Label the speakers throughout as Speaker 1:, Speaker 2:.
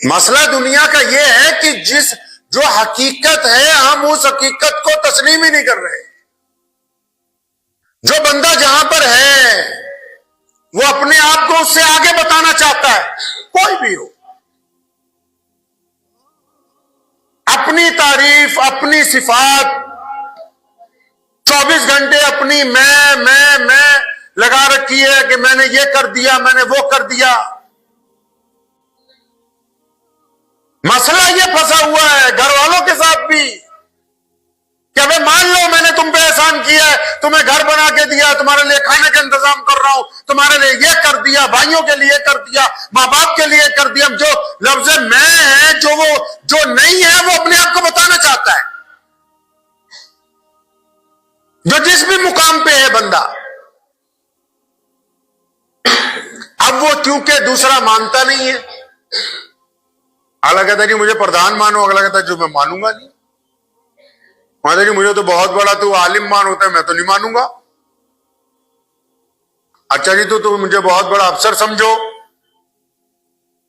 Speaker 1: مسئلہ دنیا کا یہ ہے کہ جو حقیقت ہے ہم اس حقیقت کو تسلیم ہی نہیں کر رہے. جو بندہ جہاں پر ہے وہ اپنے آپ کو اس سے آگے بتانا چاہتا ہے، کوئی بھی ہو، اپنی تعریف، اپنی صفات، 24 گھنٹے اپنی میں لگا رکھی ہے کہ میں نے یہ کر دیا، میں نے وہ کر دیا. مسئلہ یہ پھنسا ہوا ہے گھر والوں کے ساتھ بھی کہ ابھی مان لو میں نے تم پہ احسان کیا ہے، تمہیں گھر بنا کے دیا، تمہارے لیے کھانے کا انتظام کر رہا ہوں، تمہارے لیے یہ کر دیا، بھائیوں کے لیے کر دیا، ماں باپ کے لیے کر دیا. جو لفظ میں ہے جو نہیں ہے وہ اپنے آپ کو بتانا چاہتا ہے. جو جس بھی مقام پہ ہے بندہ، اب وہ کیونکہ دوسرا مانتا نہیں ہے، اگلا کہتا ہے جی مجھے پردھان مانو، اگلا کہتا ہے جو میں مانوں گا نہیں. کہتا ہے جی مجھے تو بہت بڑا تو عالم مان ہوتا ہے، میں تو نہیں مانوں گا. اچھا جی تو مجھے بہت بڑا افسر سمجھو،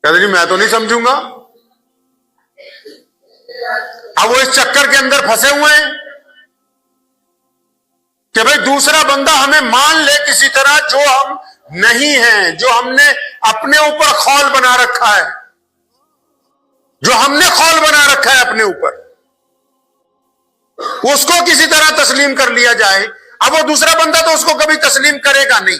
Speaker 1: کہتا جی میں تو نہیں سمجھوں گا. اب وہ اس چکر کے اندر پھنسے ہوئے ہیں کہ بھئی دوسرا بندہ ہمیں مان لے کسی طرح جو ہم نہیں ہیں، جو ہم نے اپنے اوپر خول بنا رکھا ہے، جو ہم نے خول بنا رکھا ہے اپنے اوپر، اس کو کسی طرح تسلیم کر لیا جائے. اب وہ دوسرا بندہ تو اس کو کبھی تسلیم کرے گا نہیں.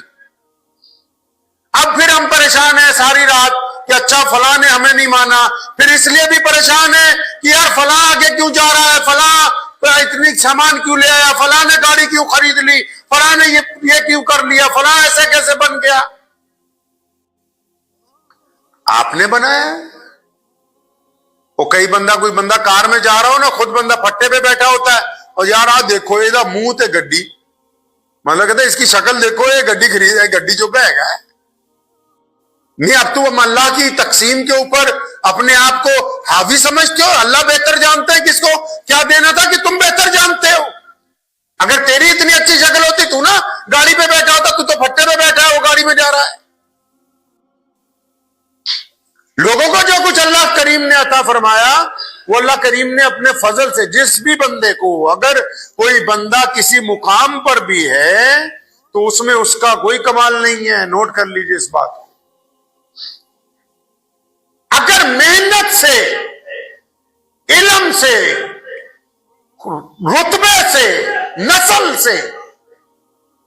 Speaker 1: اب پھر ہم پریشان ہیں ساری رات کہ اچھا فلاں نے ہمیں نہیں مانا، پھر اس لیے بھی پریشان ہے کہ یار فلاں آگے کیوں جا رہا ہے، فلاں اتنی سامان کیوں لے آیا، فلاں نے گاڑی کیوں خرید لی، فلاں نے یہ کیوں کر لیا، فلاں ایسے کیسے بن گیا. آپ نے بنایا. وہ کوئی بندہ کار میں جا رہا ہو نا، خود بندہ پھٹے پہ بیٹھا ہوتا ہے اور یار آ دیکھو یہ منہ تے گڈی، مطلب کہتے اس کی شکل دیکھو، یہ گڈی خرید ہے، گڈی جو کہے گا نہیں. اب تو اللہ کی تقسیم کے اوپر اپنے آپ کو حاوی سمجھتے ہو. اللہ بہتر جانتا ہے کس کو کیا دینا تھا کہ تم بہتر جانتے ہو. اگر تیری اتنی اچھی شکل ہوتی تو نا گاڑی پہ بیٹھا ہوتا، تو پھٹے پہ بیٹھا ہے، وہ گاڑی میں جا رہا ہے. لوگوں کو جو کچھ اللہ کریم نے عطا فرمایا وہ اللہ کریم نے اپنے فضل سے جس بھی بندے کو، اگر کوئی بندہ کسی مقام پر بھی ہے تو اس میں اس کا کوئی کمال نہیں ہے. نوٹ کر لیجئے اس بات کو. اگر محنت سے، علم سے، رتبے سے، نسل سے،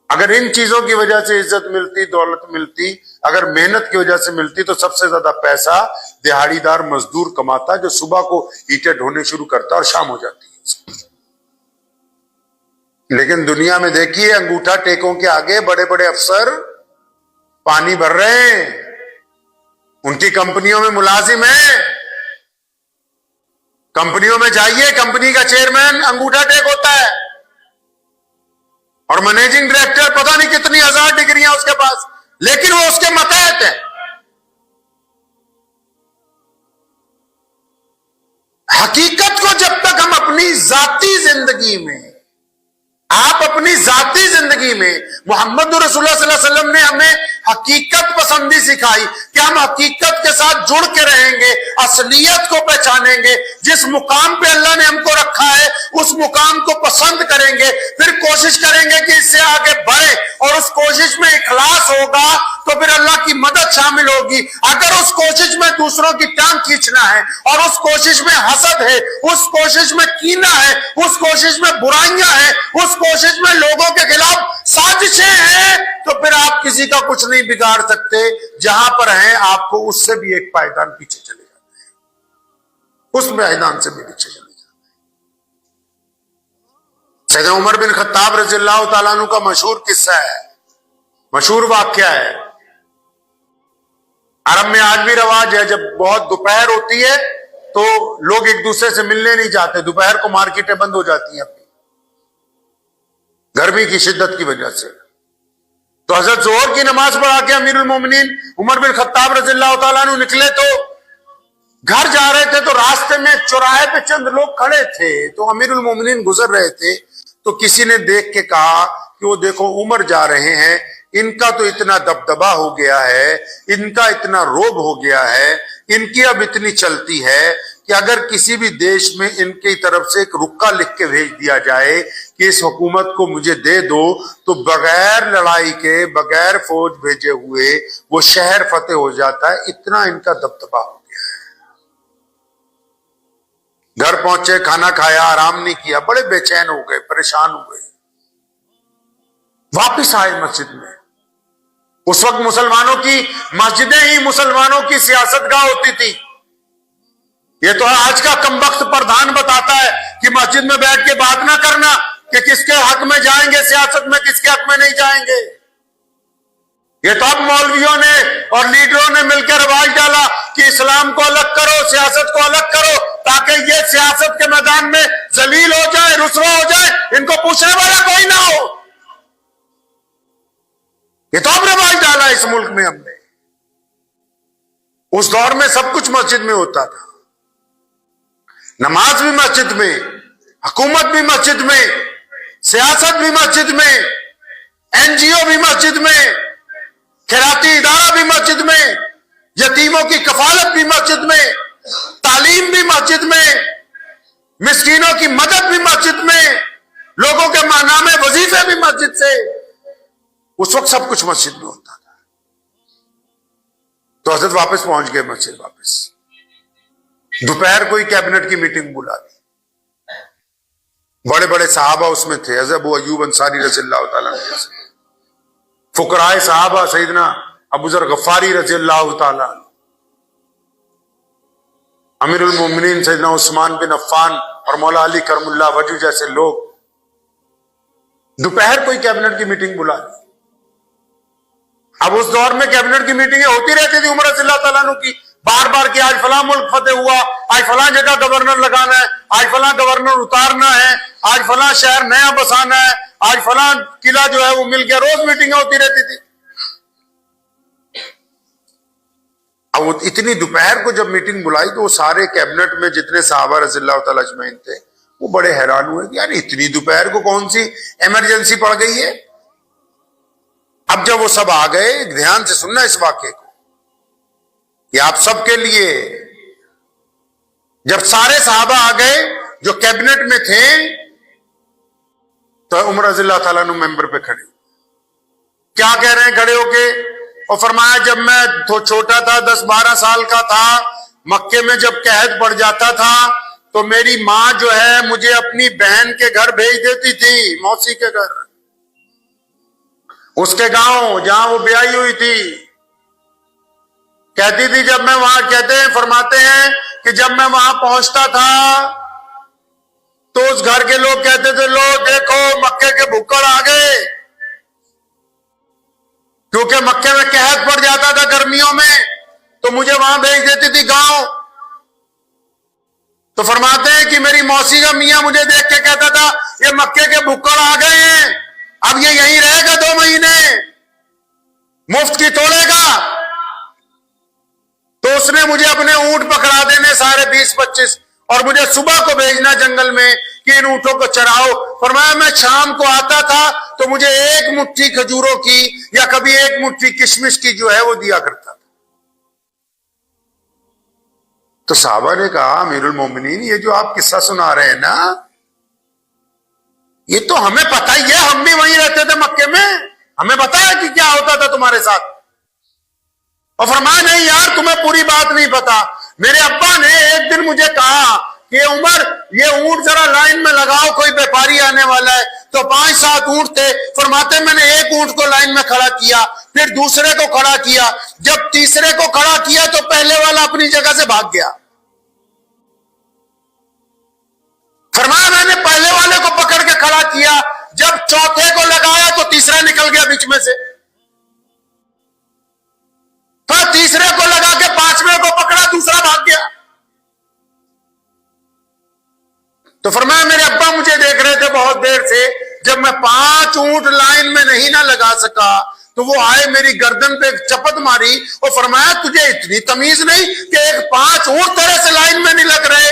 Speaker 1: اگر ان چیزوں کی وجہ سے عزت ملتی، دولت ملتی، اگر محنت کی وجہ سے ملتی، تو سب سے زیادہ پیسہ دہاڑی دار مزدور کماتا جو صبح کو اینٹیں ڈھونے شروع کرتا اور شام ہو جاتی ہے. لیکن دنیا میں دیکھیے انگوٹھا ٹیکوں کے آگے بڑے بڑے افسر پانی بھر رہے ہیں، ان کی کمپنیوں میں ملازم ہیں. کمپنیوں میں جائیے، کمپنی کا چیئرمین انگوٹھا ٹیک ہوتا ہے اور مینیجنگ ڈائریکٹر پتہ نہیں کتنی ہزار ڈگریاں اس کے پاس، لیکن وہ اس کے ماتحت ہے. حقیقت کو جب تک ہم اپنی ذاتی زندگی میں، آپ اپنی ذاتی زندگی میں، محمد رسول اللہ صلی اللہ علیہ وسلم نے ہمیں حقیقت پسندی سکھائی کہ ہم حقیقت کے ساتھ جڑ کے رہیں گے، اصلیت کو پہچانیں گے، جس مقام پہ اللہ نے ہم کو رکھا ہے اس مقام کو پسند کریں گے، پھر کوشش کریں گے کہ اس سے آگے بڑھیں، اور اس کوشش میں اخلاص ہوگا تو پھر اللہ کی مدد شامل ہوگی. اگر اس کوشش میں دوسروں کی ٹانگ کھینچنا ہے، اور اس کوشش میں حسد ہے، اس کوشش میں کینہ ہے، اس کوشش میں برائیاں ہیں، اس کوشش میں لوگوں کے خلاف سازشیں ہیں، تو پھر آپ کسی کا کچھ نہیں بگاڑ سکتے. جہاں پر ہیں آپ کو اس سے بھی ایک پائیدان پیچھے چلے جاتے ہیں، اس پائیدان سے بھی پیچھے چلے جاتے ہیں. سیدنا عمر بن خطاب رضی اللہ تعالیٰ عنہ کا مشہور قصہ ہے، مشہور واقعہ ہے. عرب میں آج بھی رواج ہے جب بہت دوپہر ہوتی ہے تو لوگ ایک دوسرے سے ملنے نہیں جاتے. دوپہر کو مارکیٹیں بند ہو جاتی ہیں اپنی گرمی کی شدت کی وجہ سے. تو حضرت ظہر کی نماز پڑھا کے امیر المومنین عمر بن خطاب رضی اللہ تعالیٰ عنہ نکلے تو گھر جا رہے تھے، تو راستے میں چوراہے پہ چند لوگ کھڑے تھے، تو امیر المومنین گزر رہے تھے. تو کسی نے دیکھ کے کہا کہ وہ دیکھو عمر جا رہے ہیں، ان کا تو اتنا دبدبا ہو گیا ہے، ان کا اتنا روب ہو گیا ہے ان کی اب اتنی چلتی ہے کہ اگر کسی بھی دیش میں ان کی طرف سے ایک رکا لکھ کے بھیج دیا جائے کہ اس حکومت کو مجھے دے دو، تو بغیر لڑائی کے، بغیر فوج بھیجے ہوئے وہ شہر فتح ہو جاتا ہے. اتنا ان کا دبدبا ہو گیا ہے. گھر پہنچے، کھانا کھایا، آرام نہیں کیا، بڑے بے چین ہو گئے، پریشان ہو گئے. واپس آئے مسجد میں. اس وقت مسلمانوں کی مسجدیں ہی مسلمانوں کی سیاست گاہ ہوتی تھی. یہ تو آج کا کمبخت پردھان بتاتا ہے کہ مسجد میں بیٹھ کے بات نہ کرنا کہ کس کے حق میں جائیں گے سیاست میں، کس کے حق میں نہیں جائیں گے. یہ تو اب مولویوں نے اور لیڈروں نے مل کے رواج ڈالا کہ اسلام کو الگ کرو، سیاست کو الگ کرو، تاکہ یہ سیاست کے میدان میں ذلیل ہو جائے، رسوا ہو جائے، ان کو پوچھنے والا کوئی نہ ہو. یہ تو اب رواج ڈالا اس ملک میں ہم نے. اس دور میں سب کچھ مسجد میں ہوتا تھا. نماز بھی مسجد میں، حکومت بھی مسجد میں، سیاست بھی مسجد میں، این جی او بھی مسجد میں، خیراتی ادارہ بھی مسجد میں، یتیموں کی کفالت بھی مسجد میں، تعلیم بھی مسجد میں، مسکینوں کی مدد بھی مسجد میں، لوگوں کے نام وظیفے بھی مسجد سے. اس وقت سب کچھ مسجد میں ہوتا تھا. تو حضرت واپس پہنچ گئے مسجد. واپس دوپہر کو ہی کیبنٹ کی میٹنگ بلا دی. بڑے بڑے صحابہ اس میں تھے، حضرت ابو ایوب انصاری رضی اللہ تعالیٰ عنہ، فقراء صحابہ سیدنا ابو ذر غفاری رضی اللہ تعالیٰ عنہ، امیر المومنین سیدنا عثمان بن عفان اور مولا علی کرم اللہ وجہ جیسے لوگ دوپہر کو ہی کیبنٹ کی میٹنگ بلا دی. اب اس دور میں کیبنٹ کی میٹنگیں ہوتی رہتی تھی عمر رضی اللہ تعالیٰ عنہ کی، بار بار کہ آج فلاں ملک فتح ہوا، آج فلاں جگہ گورنر لگانا ہے، آج فلاں گورنر اتارنا ہے، آج فلاں شہر نیا بسانا ہے، آج فلاں قلعہ جو ہے وہ مل گیا. روز میٹنگیں ہوتی رہتی تھی. اب اتنی دوپہر کو جب میٹنگ بلائی تو وہ سارے کیبنٹ میں جتنے صحابہ رضی اللہ تعالیٰ اجمعین تھے وہ بڑے حیران ہوئے کہ یعنی اتنی دوپہر کو کون سی ایمرجنسی پڑ گئی ہے. اب جب وہ سب آ گئے، دھیان سے سننا اس واقعے کو، یہ آپ سب کے لیے. جب سارے صحابہ آ گئے جو کیبنٹ میں تھے تو عمر رضی اللہ تعالیٰ عنہ ممبر پہ کھڑے. کیا کہہ رہے ہیں کھڑے ہو کے؟ اور فرمایا جب میں چھوٹا تھا، 10-12 سال کا تھا، مکے میں جب قحط پڑ جاتا تھا تو میری ماں جو ہے مجھے اپنی بہن کے گھر بھیج دیتی تھی، موسی کے گھر، اس کے گاؤں جہاں وہ بیائی ہوئی تھی. کہتی تھی جب میں وہاں، کہتے ہیں فرماتے ہیں کہ جب میں وہاں پہنچتا تھا تو اس گھر کے لوگ کہتے تھے لو دیکھو مکے کے بھکڑ آ گئے، کیونکہ مکے میں قحط پڑ جاتا تھا گرمیوں میں تو مجھے وہاں بھیج دیتی تھی گاؤں. تو فرماتے ہیں کہ میری موسی کا میاں مجھے دیکھ کے کہتا تھا یہ مکے کے بھکڑ آ گئے ہیں، اب یہ یہیں رہے گا 2 مہینے، مفت کی توڑے گا. تو اس نے مجھے اپنے اونٹ پکڑا دینے سارے 20-25 اور مجھے صبح کو بھیجنا جنگل میں کہ ان اونٹوں کو چراؤ. فرمایا میں شام کو آتا تھا تو مجھے 1 مٹھی کھجوروں کی یا کبھی 1 مٹھی کشمش کی جو ہے وہ دیا کرتا تھا. تو صحابہ نے کہا امیر المومنین یہ جو آپ قصہ سنا رہے ہیں نا یہ تو ہمیں پتہ ہی ہے، ہم بھی وہیں رہتے تھے مکے میں، ہمیں پتہ ہے کہ کیا ہوتا تھا تمہارے ساتھ. اور فرمایا نہیں یار تمہیں پوری بات نہیں پتا. میرے ابا نے ایک دن مجھے کہا کہ عمر یہ اونٹ ذرا لائن میں لگاؤ، کوئی بیپاری آنے والا ہے. تو 5-7 اونٹ تھے. فرماتے میں نے ایک اونٹ کو لائن میں کھڑا کیا، پھر دوسرے کو کھڑا کیا، جب تیسرے کو کھڑا کیا تو پہلے والا اپنی جگہ سے بھاگ گیا. فرمایا میں نے پہلے والے کو پکڑ کے کھڑا کیا، جب چوتھے کو لگایا تو تیسرا نکل گیا بیچ میں سے، پھر تیسرے کو لگا کے 5ویں کو پکڑا، دوسرا بھاگ گیا. تو فرمایا میرے ابا مجھے دیکھ رہے تھے بہت دیر سے، جب میں 5 اونٹ لائن میں نہیں نہ لگا سکا تو وہ آئے میری گردن پہ چپت ماری اور فرمایا تجھے اتنی تمیز نہیں کہ 5 اونٹ طرح سے لائن میں نہیں لگ رہے.